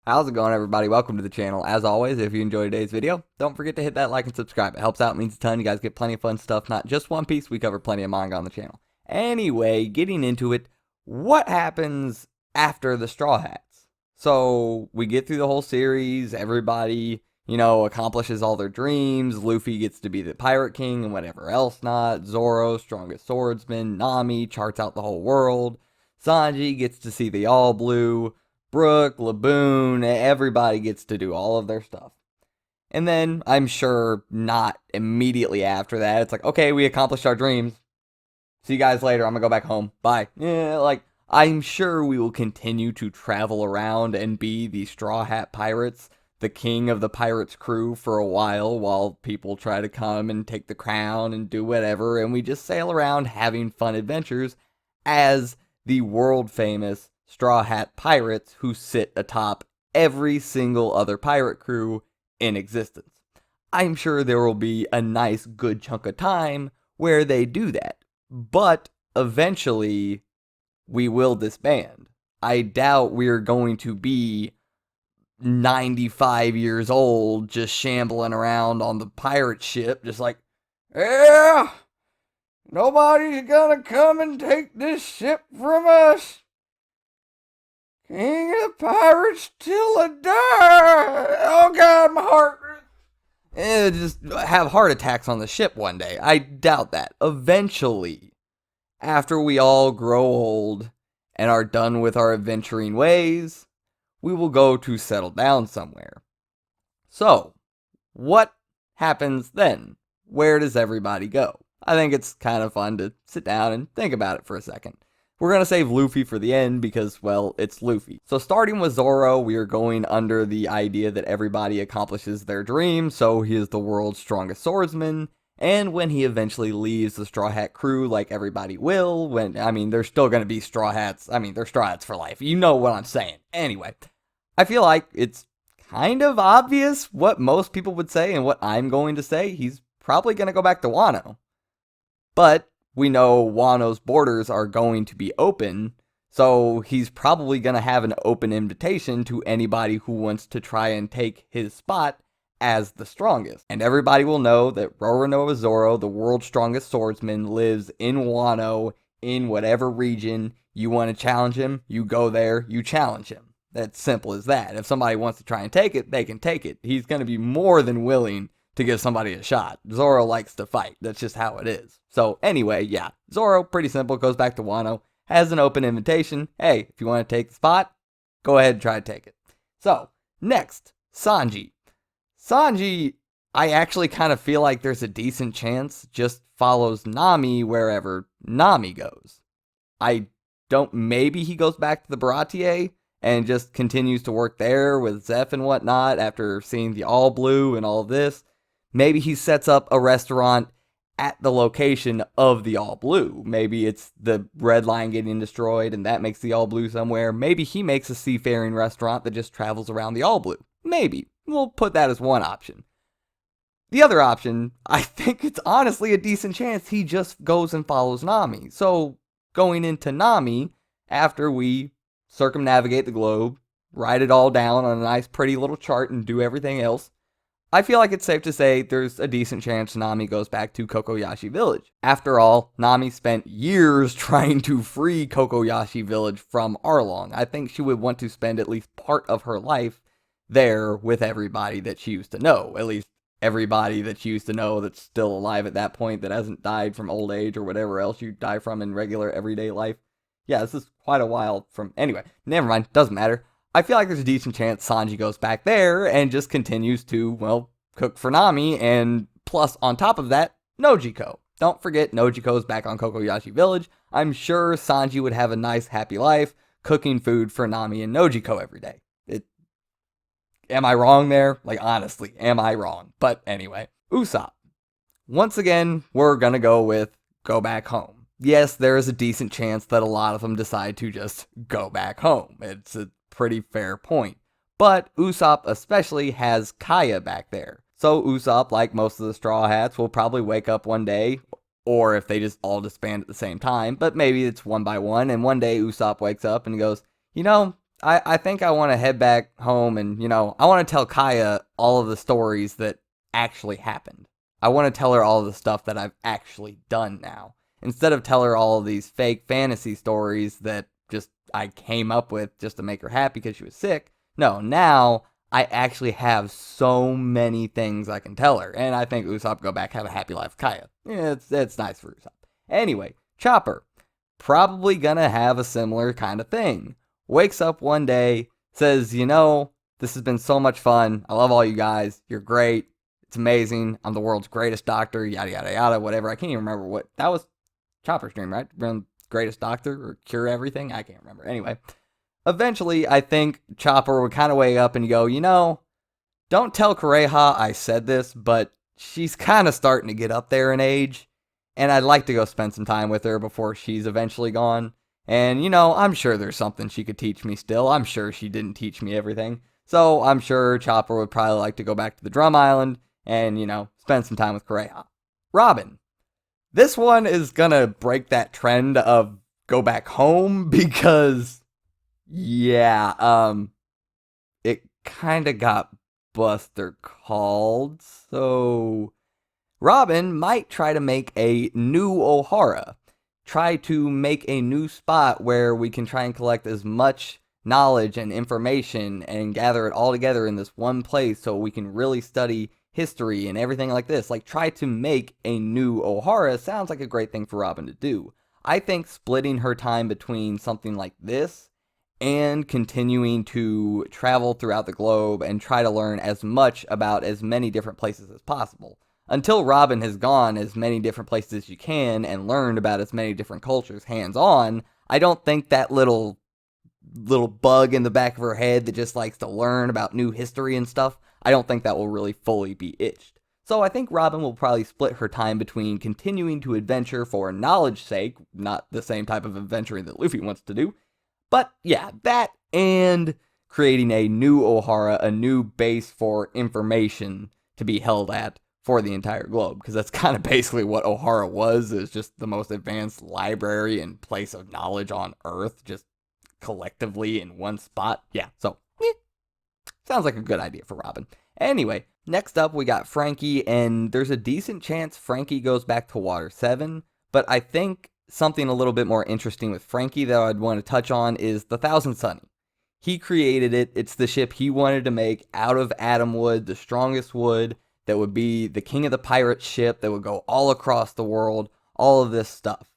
How's it going, everybody? Welcome to the channel. As always, if you enjoyed today's video, don't forget to hit that like and subscribe. It helps out, means a ton. You guys get plenty of fun stuff, not just One Piece. We cover plenty of manga on the channel. Anyway, getting into it, what happens after the Straw Hats? So, we get through the whole series, everybody, accomplishes all their dreams. Luffy gets to be the Pirate King and whatever else not. Zorro, strongest swordsman. Nami charts out the whole world. Sanji gets to see the All Blue. Brooke, Laboon, everybody gets to do all of their stuff. And then, I'm sure not immediately after that, it's like, okay, we accomplished our dreams. See you guys later, I'm gonna go back home. Bye. I'm sure we will continue to travel around and be the Straw Hat Pirates, the king of the pirates' crew for a while people try to come and take the crown and do whatever, and we just sail around having fun adventures as the world-famous Straw Hat Pirates who sit atop every single other pirate crew in existence. I'm sure there will be a nice good chunk of time where they do that, but eventually we will disband. I doubt we're going to be 95 years old just shambling around on the pirate ship just like, yeah, nobody's gonna come and take this ship from us. King of the pirates till I die. Oh God, my heart. Just have heart attacks on the ship one day. I doubt that. Eventually, after we all grow old and are done with our adventuring ways, we will go to settle down somewhere. So, what happens then? Where does everybody go? I think it's kind of fun to sit down and think about it for a second. We're going to save Luffy for the end because, well, it's Luffy. So starting with Zorro, we are going under the idea that everybody accomplishes their dream, so he is the world's strongest swordsman. And when he eventually leaves the Straw Hat crew, like everybody will, there's still going to be Straw Hats. They're Straw Hats for life. You know what I'm saying. Anyway, I feel like it's kind of obvious what most people would say and what I'm going to say. He's probably going to go back to Wano. But we know Wano's borders are going to be open, so he's probably going to have an open invitation to anybody who wants to try and take his spot as the strongest. And everybody will know that Roronoa Zorro, the world's strongest swordsman, lives in Wano, in whatever region. You want to challenge him, you go there, you challenge him. That's simple as that. If somebody wants to try and take it, they can take it. He's going to be more than willing to give somebody a shot. Zorro likes to fight. That's just how it is. So anyway, yeah, Zorro, pretty simple, goes back to Wano, has an open invitation. Hey, if you want to take the spot, go ahead and try to take it. So, next, Sanji. Sanji, I actually kind of feel like there's a decent chance just follows Nami wherever Nami goes. Maybe he goes back to the Baratier and just continues to work there with Zeph and whatnot after seeing the All Blue and all of this. Maybe he sets up a restaurant at the location of the All Blue. Maybe it's the Red Line getting destroyed and that makes the All Blue somewhere. Maybe he makes a seafaring restaurant that just travels around the All Blue. Maybe. We'll put that as one option. The other option, I think it's honestly a decent chance he just goes and follows Nami. So, going into Nami, after we circumnavigate the globe, write it all down on a nice pretty little chart and do everything else, I feel like it's safe to say there's a decent chance Nami goes back to Kokoyashi Village. After all, Nami spent years trying to free Kokoyashi Village from Arlong. I think she would want to spend at least part of her life there with everybody that she used to know. At least everybody that she used to know that's still alive at that point that hasn't died from old age or whatever else you die from in regular everyday life. Yeah, this is quite a while from... Anyway, never mind, doesn't matter. I feel like there's a decent chance Sanji goes back there and just continues to, well, cook for Nami, and plus, on top of that, Nojiko. Don't forget, Nojiko's back on Kokoyashi Village. I'm sure Sanji would have a nice, happy life cooking food for Nami and Nojiko every day. Am I wrong there? Honestly, am I wrong? But anyway, Usopp. Once again, we're gonna go back home. Yes, there is a decent chance that a lot of them decide to just go back home. It's a pretty fair point. But Usopp especially has Kaya back there. So Usopp, like most of the Straw Hats, will probably wake up one day, or if they just all disband at the same time, but maybe it's one by one, and one day Usopp wakes up and goes, I think I want to head back home and, I want to tell Kaya all of the stories that actually happened. I want to tell her all of the stuff that I've actually done now. Instead of tell her all of these fake fantasy stories that just I came up with just to make her happy because she was sick. No, now I actually have so many things I can tell her. And I think Usopp go back, have a happy life with Kaya. It's nice for Usopp. Anyway, Chopper. Probably gonna have a similar kind of thing. Wakes up one day, says, this has been so much fun. I love all you guys. You're great. It's amazing. I'm the world's greatest doctor, yada, yada, yada, whatever. I can't even remember what. That was Chopper's dream, right? Greatest doctor or cure everything? I can't remember. Anyway, eventually, I think Chopper would kind of wake up and go, don't tell Kureha I said this, but she's kind of starting to get up there in age. And I'd like to go spend some time with her before she's eventually gone. And, I'm sure there's something she could teach me still. I'm sure she didn't teach me everything. So I'm sure Chopper would probably like to go back to the Drum Island and, spend some time with Kureha. Robin. This one is gonna break that trend of go back home because, it kind of got Buster called. So Robin might try to make a new Ohara. Try to make a new spot where we can try and collect as much knowledge and information and gather it all together in this one place so we can really study history and everything like this. Like, try to make a new Ohara sounds like a great thing for Robin to do. I think splitting her time between something like this and continuing to travel throughout the globe and try to learn as much about as many different places as possible. Until Robin has gone as many different places as you can and learned about as many different cultures hands-on, I don't think that little bug in the back of her head that just likes to learn about new history and stuff, I don't think that will really fully be itched. So I think Robin will probably split her time between continuing to adventure for knowledge's sake, not the same type of adventuring that Luffy wants to do, but yeah, that and creating a new Ohara, a new base for information to be held at for the entire globe, because that's kind of basically what Ohara was, is just the most advanced library and place of knowledge on Earth, just collectively in one spot. Yeah, so, sounds like a good idea for Robin. Anyway, next up we got Frankie, and there's a decent chance Frankie goes back to Water 7, but I think something a little bit more interesting with Frankie that I'd want to touch on is the Thousand Sunny. He created it. It's the ship he wanted to make out of atom wood, the strongest wood, that would be the king of the pirate ship, that would go all across the world, all of this stuff.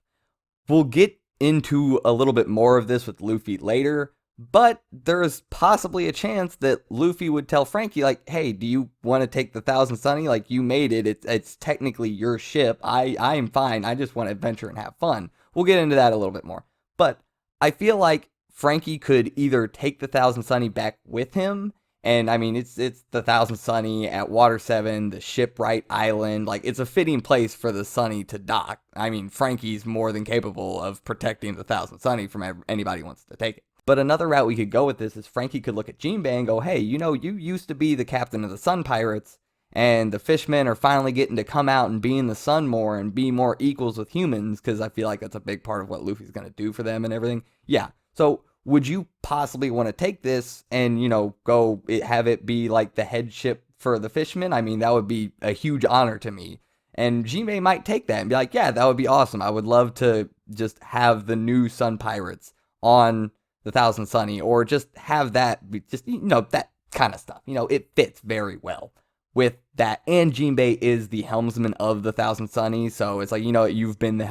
We'll get into a little bit more of this with Luffy later, but there's possibly a chance that Luffy would tell Frankie, like, hey, do you want to take the Thousand Sunny? Like, you made it. It's technically your ship. I'm fine. I just want to adventure and have fun. We'll get into that a little bit more. But I feel like Frankie could either take the Thousand Sunny back with him, and I mean, it's the Thousand Sunny at Water 7, the shipwright island. Like, it's a fitting place for the Sunny to dock. I mean, Frankie's more than capable of protecting the Thousand Sunny from anybody who wants to take it. But another route we could go with this is Frankie could look at Jinbe and go, hey, you used to be the captain of the Sun Pirates, and the fishmen are finally getting to come out and be in the sun more and be more equals with humans, because I feel like that's a big part of what Luffy's going to do for them and everything. Yeah, so would you possibly want to take this and, go have it be like the head ship for the fishmen? I mean, that would be a huge honor to me. And Jinbe might take that and be like, yeah, that would be awesome. I would love to just have the new Sun Pirates on the Thousand Sunny, or just have that be just, that kind of stuff. It fits very well with that. And Jinbe is the helmsman of the Thousand Sunny, so it's like, you've been the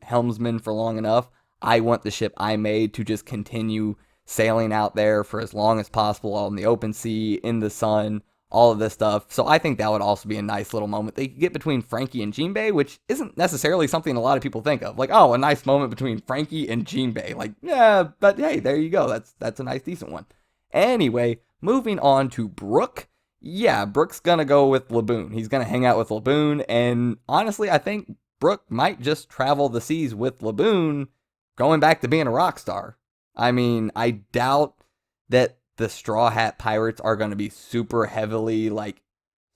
helmsman for long enough. I want the ship I made to just continue sailing out there for as long as possible on the open sea, in the sun, all of this stuff. So I think that would also be a nice little moment they could get between Frankie and Jinbe, which isn't necessarily something a lot of people think of. Like, oh, a nice moment between Frankie and Jinbe. Like, yeah, but hey, there you go. That's a nice, decent one. Anyway, moving on to Brooke. Yeah, Brooke's gonna go with Laboon. He's gonna hang out with Laboon, and honestly, I think Brooke might just travel the seas with Laboon, going back to being a rock star. I mean, I doubt that the Straw Hat Pirates are going to be super heavily,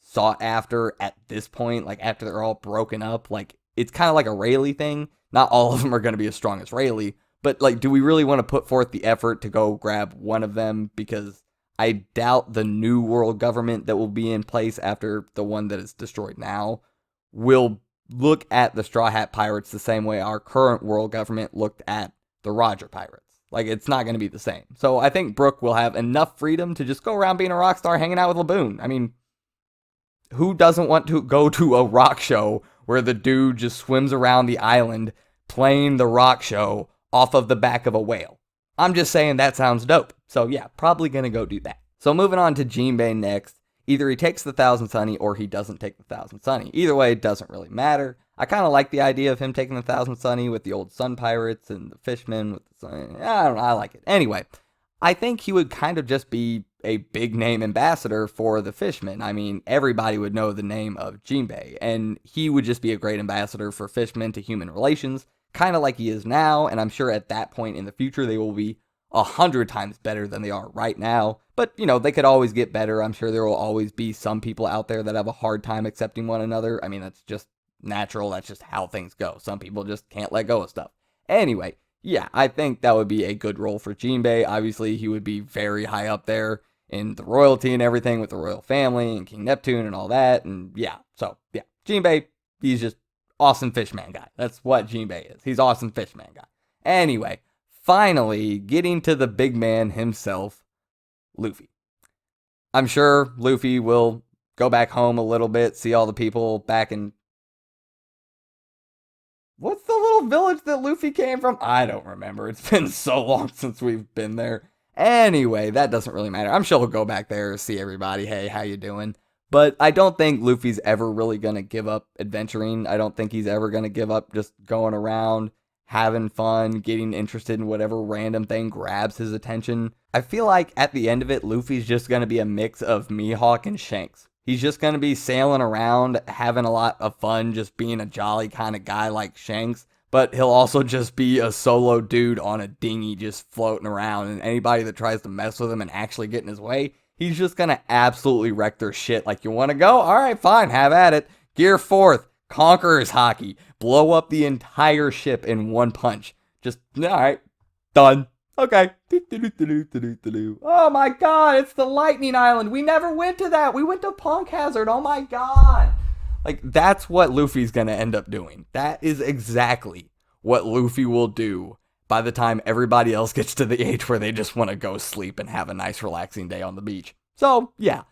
sought after at this point, after they're all broken up. It's kind of like a Rayleigh thing. Not all of them are going to be as strong as Rayleigh, But, like, do we really want to put forth the effort to go grab one of them? Because I doubt the new world government that will be in place after the one that is destroyed now will look at the Straw Hat Pirates the same way our current world government looked at the Roger Pirates. Like, it's not going to be the same. So I think Brooke will have enough freedom to just go around being a rock star, hanging out with Laboon. I mean, who doesn't want to go to a rock show where the dude just swims around the island playing the rock show off of the back of a whale? I'm just saying that sounds dope. So yeah, probably going to go do that. So moving on to Jinbe next. Either he takes the 1,000 Sunny or he doesn't take the 1,000 Sunny. Either way, it doesn't really matter. I kind of like the idea of him taking the 1,000 Sunny with the old Sun Pirates and the Fishmen with the Sun. I don't know, I like it. Anyway, I think he would kind of just be a big name ambassador for the Fishmen. I mean, everybody would know the name of Jinbe, and he would just be a great ambassador for Fishmen to human relations, kind of like he is now, and I'm sure at that point in the future they will be 100 times better than they are right now. But, you know, they could always get better. I'm sure there will always be some people out there that have a hard time accepting one another. I mean, that's just natural. That's just how things go. Some people just can't let go of stuff. Anyway, yeah, I think that would be a good role for Jinbe. Obviously, he would be very high up there in the royalty and everything with the royal family and King Neptune and all that. And yeah, so yeah, Jinbe, he's just awesome fishman guy. That's what Jinbe is. He's awesome fishman guy. Anyway, finally, getting to the big man himself, Luffy. I'm sure Luffy will go back home a little bit, see all the people back in... What's the little village that Luffy came from? I don't remember. It's been so long since we've been there. Anyway, that doesn't really matter. I'm sure he'll go back there, see everybody. Hey, how you doing? But I don't think Luffy's ever really going to give up adventuring. I don't think he's ever going to give up just going around, having fun, getting interested in whatever random thing grabs his attention. I feel like at the end of it, Luffy's just going to be a mix of Mihawk and Shanks. He's just going to be sailing around, having a lot of fun, just being a jolly kind of guy like Shanks. But he'll also just be a solo dude on a dinghy just floating around. And anybody that tries to mess with him and actually get in his way, he's just going to absolutely wreck their shit. Like, you want to go? All right, fine, have at it. Gear forth. Conqueror's Hockey. Blow up the entire ship in one punch. Just, all right, done. Okay. Oh my god, it's the Lightning Island. We never went to that. We went to Punk Hazard. Oh my god. Like, that's what Luffy's going to end up doing. That is exactly what Luffy will do by the time everybody else gets to the age where they just want to go sleep and have a nice relaxing day on the beach. So, yeah,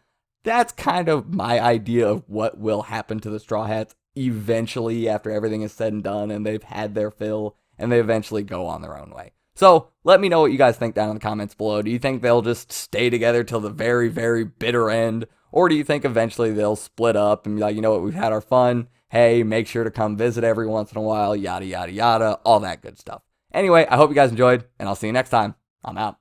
that's kind of my idea of what will happen to the Straw Hats eventually after everything is said and done and they've had their fill and they eventually go on their own way. So, let me know what you guys think down in the comments below. Do you think they'll just stay together till the very, very bitter end? Or do you think eventually they'll split up and be like, you know what, we've had our fun. Hey, make sure to come visit every once in a while, yada, yada, yada, all that good stuff. Anyway, I hope you guys enjoyed, and I'll see you next time. I'm out.